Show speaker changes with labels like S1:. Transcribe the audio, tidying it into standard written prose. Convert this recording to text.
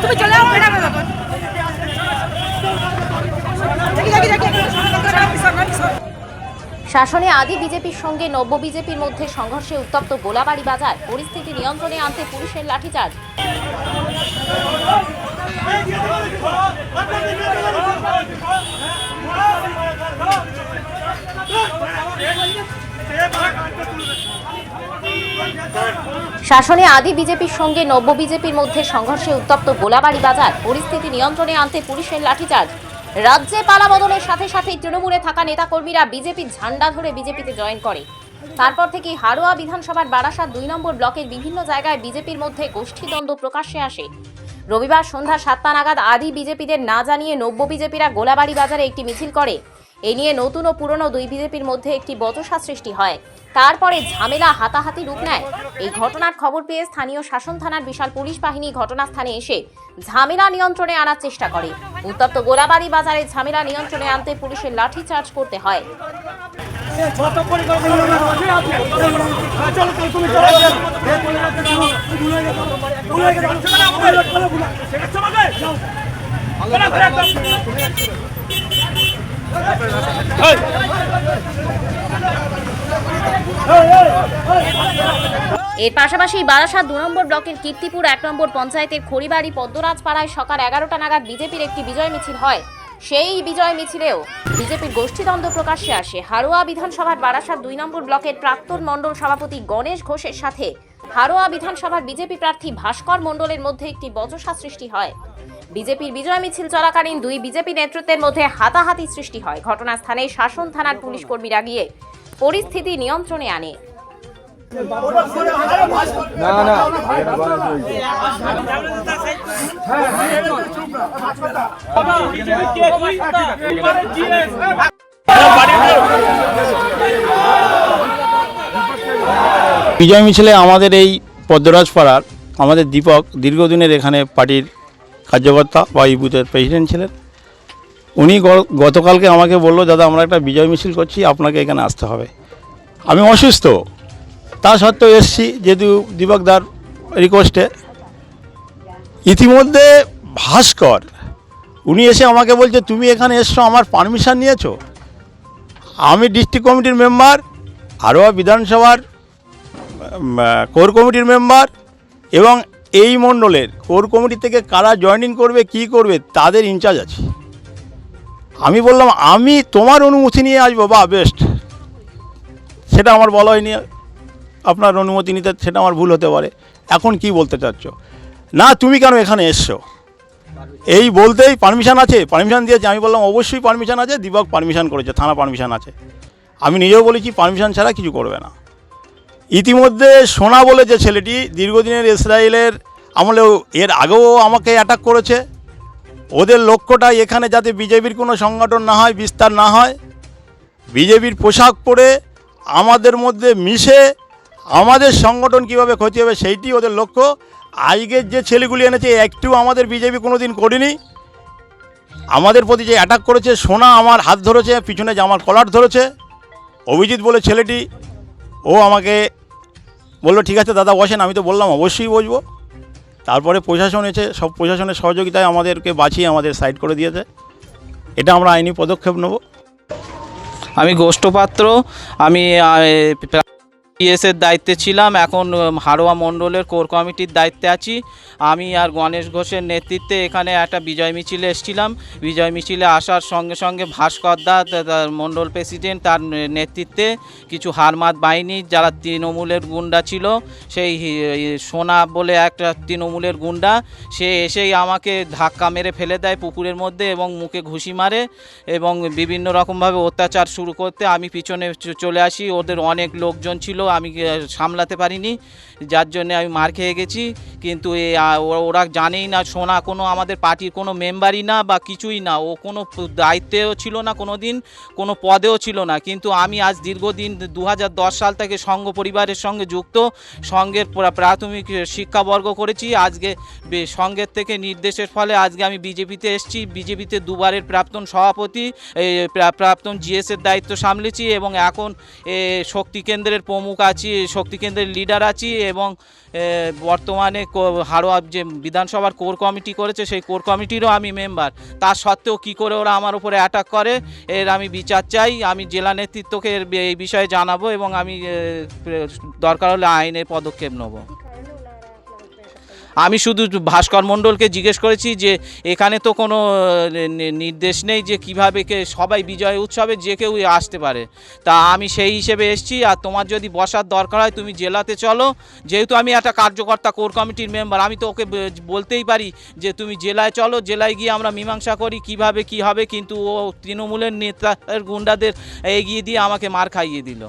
S1: তুমি চলে যাও বেটা বেটা
S2: শাসনে আদি বিজেপির সঙ্গে নব্য বিজেপির মধ্যে সংঘর্ষে উত্তপ্ত গোলাবাড়ি বাজার, পরিস্থিতি নিয়ন্ত্রণে আনতে পুলিশের লাঠিচার্জ। শাসনে আদি বিজেপির সঙ্গে নব্য বিজেপির মধ্যে সংঘর্ষে উত্তপ্ত গোলাবাড়ি বাজার, পরিস্থিতি নিয়ন্ত্রণে আনতে পুলিশের লাঠিচার্জ। রাজ্যে পালাবদলের সাথে সাথে তৃণমূলে থাকা নেতাকর্মীরা বিজেপির ঝান্ডা ধরে বিজেপিতে জয়েন করে। তারপর থেকেই হারোয়া বিধানসভার বারাসাত 2 নম্বর ব্লকের বিভিন্ন জায়গায় বিজেপির মধ্যে গোষ্ঠীদ্বন্দ্ব প্রকাশ্যে আসে। রবিবার সন্ধ্যা 7টা নাগাদ আদি বিজেপিদের না জানিয়ে নব্য বিজেপিরা গোলাবাড়ি বাজারে একটি মিছিল করে। এ নিয়ে নতুন ও পুরনো দুই বিজেপির মধ্যে একটি বচসা সৃষ্টি হয়। তারপরে ঝামেলা হাতাহাতি রূপ নেয়। এই ঘটনার খবর পেয়ে স্থানীয় শাসন থানার বিশাল পুলিশ বাহিনী ঘটনাস্থানে এসে ঝামেলা নিয়ন্ত্রণে আনার চেষ্টা করে। উত্তপ্ত গোলাবাড়ি বাজারে ঝামেলা নিয়ন্ত্রণে আনতে পুলিশের লাঠিচার্জ করতে হয়। এর পাশাপাশি বারাসাত 2 নম্বর ব্লকের কীর্তিপুর 1 নম্বর পঞ্চায়েতের খড়িবাড়ি পদ্মরাজপাড়ায় সকাল 11টা নাগাদ বিজেপির একটি বিজয় মিছিল হয়। সেই বিজয় মিছিলেও বিজেপির গোষ্ঠীদ্বন্দ্ব প্রকাশ্যে আসে। হারোয়া বিধানসভার বারাসাত 2 নম্বর ব্লকের প্রাক্তন মণ্ডল সভাপতি গণেশ ঘোষের সাথে হারোয়া বিধানসভার বিজেপি প্রার্থী ভাস্কর মণ্ডলের মধ্যে একটি বচসা সৃষ্টি হয়। বিজেপির বিজয় মিছিল চলাকালীন দুই বিজেপি নেতৃত্বের মধ্যে হাতাহাতি সৃষ্টি হয়। ঘটনাস্থানে শাসন থানার পুলিশ কর্মীরা গিয়ে পরিস্থিতি নিয়ন্ত্রণে আনে।
S3: বিজয় মিছিলে আমাদের এই পদ্মরাজপাড়ার আমাদের দীপক দীর্ঘদিনের এখানে পার্টির কার্যকর্তা বা এই বুথের প্রেসিডেন্ট ছিলেন। উনি গতকালকে আমাকে বললো, দাদা আমরা একটা বিজয় মিছিল করছি, আপনাকে এখানে আসতে হবে। আমি অসুস্থ, তা সত্ত্বেও এসছি যেহেতু দীপকদার রিকোয়েস্টে। ইতিমধ্যে ভাস্কর উনি এসে আমাকে বলছে, তুমি এখানে এসছো, আমার পারমিশন নিয়েছো? আমি ডিস্ট্রিক্ট কমিটির মেম্বার, হারোয়া বিধানসভার কোর কমিটির মেম্বার, এবং এই মণ্ডলের কোর কমিটি থেকে কারা জয়েনিং করবে কি করবে তাদের ইনচার্জ আছে। আমি বললাম আমি তোমার অনুমতি নিয়ে আসবো, বা বেস্ট, সেটা আমার বলা হয়নি। আপনার অনুমতি নিতে সেটা আমার ভুল হতে পারে। এখন কি বলতে চাচ্ছ? না তুমি কেন এখানে এসছো এই বলতেই পারমিশন আছে, পারমিশন দিয়েছে। আমি বললাম অবশ্যই পারমিশন আছে, দীপক পারমিশন করেছে, থানা পারমিশন আছে। আমি নিজেও বলেছি পারমিশন ছাড়া কিছু করবে না। ইতিমধ্যে সোনা বলে যে ছেলেটি দীর্ঘদিনের ইসরায়েলের আমলেও এর আগেও আমাকে অ্যাটাক করেছে। ওদের লক্ষ্যটা এখানে যাতে বিজেপির কোনো সংগঠন না হয়, বিস্তার না হয়, বিজেপির পোশাক পরে আমাদের মধ্যে মিশে আমাদের সংগঠন কীভাবে ক্ষতি হবে সেইটি ওদের লক্ষ্য। আজকের যে ছেলেগুলি এনেছে একটু আমাদের বিজেপি কোনো দিন করেনি। আমাদের প্রতি যে অ্যাটাক করেছে, সোনা আমার হাত ধরেছে, পিছনে জামার কলার ধরেছে। অভিজিৎ বলে ছেলেটি, ও আমাকে বললো ঠিক আছে দাদা বসেন। আমি তো বললাম অবশ্যই বসবো। তারপরে প্রশাসন এসে সব প্রশাসনের সহযোগিতায় আমাদেরকে বাঁচিয়ে আমাদের সাইড করে দিয়েছে। এটা আমরা আইনি পদক্ষেপ নেব।
S4: আমি গোষ্ঠ পাত্র, আমি পিএসের দায়িত্বে ছিলাম, এখন হারোয়া মণ্ডলের কোর কমিটির দায়িত্বে আছি। আমি আর গণেশ ঘোষের নেতৃত্বে এখানে একটা বিজয় মিছিলে এসেছিলাম। বিজয় মিছিলে আসার সঙ্গে সঙ্গে ভাস্কর দা মণ্ডল প্রেসিডেন্ট, তার নেতৃত্বে কিছু হারমাত বাহিনী যারা তৃণমূলের গুন্ডা ছিল, সেই সোনা বলে একটা তৃণমূলের গুন্ডা, সে এসেই আমাকে ধাক্কা মেরে ফেলে দেয় পুকুরের মধ্যে এবং মুখে ঘুষি মারে এবং বিভিন্ন রকমভাবে অত্যাচার শুরু করতে আমি পিছনে চলে আসি। ওদের অনেক লোকজন ছিল, আমি সামলাতে পারিনি, যার জন্য আমি মার খেয়ে গেছি। কিন্তু ওরা জানেই না, সোনা কোনো আমাদের পার্টির কোনো মেম্বারই না বা কিছুই না, ও কোনো দায়িত্বেও ছিল না, কোনো দিন কোনো পদেও ছিল না। কিন্তু আমি আজ দীর্ঘদিন 2010 সাল থেকে সংঘ পরিবারের সঙ্গে যুক্ত, সংঘের প্রাথমিক শিক্ষাবর্গ করেছি। আজকে সংঘের থেকে নির্দেশের ফলে আজকে আমি বিজেপিতে এসেছি। বিজেপিতে দুবারের প্রাক্তন সভাপতি, প্রাক্তন জিএসের দায়িত্ব সামলেছি এবং এখন শক্তি কেন্দ্রের প্রমুখ প্রমুখ আছি, শক্তি কেন্দ্রের লিডার আছি এবং বর্তমানে হাড়োয়া যে বিধানসভার কোর কমিটি করেছে সেই কোর কমিটিরও আমি মেম্বার। তার সত্ত্বেও কী করে ওরা আমার উপরে অ্যাটাক করে এর আমি বিচার চাই। আমি জেলা নেতৃত্বকে এই বিষয়ে জানাবো এবং আমি দরকার হলে আইনের পদক্ষেপ নেব। আমি শুধু ভাস্কর মণ্ডলকে জিজ্ঞেস করেছি যে এখানে তো কোনো নির্দেশ নেই যে কীভাবে সবাই বিজয় উৎসবে যে কেউ আসতে পারে, তা আমি সেই হিসেবে এসেছি। আর তোমার যদি বসার দরকার হয় তুমি জেলাতে চলো, যেহেতু আমি একটা কার্যকর্তা কোর কমিটির মেম্বার, আমি তো ওকে বলতেই পারি যে তুমি জেলায় চলো, জেলায় গিয়ে আমরা মীমাংসা করি কিভাবে কি হবে, কিন্তু ও তৃণমূলের নেতার গুন্ডাদের এগিয়ে দিয়ে আমাকে মার খাইয়ে দিল।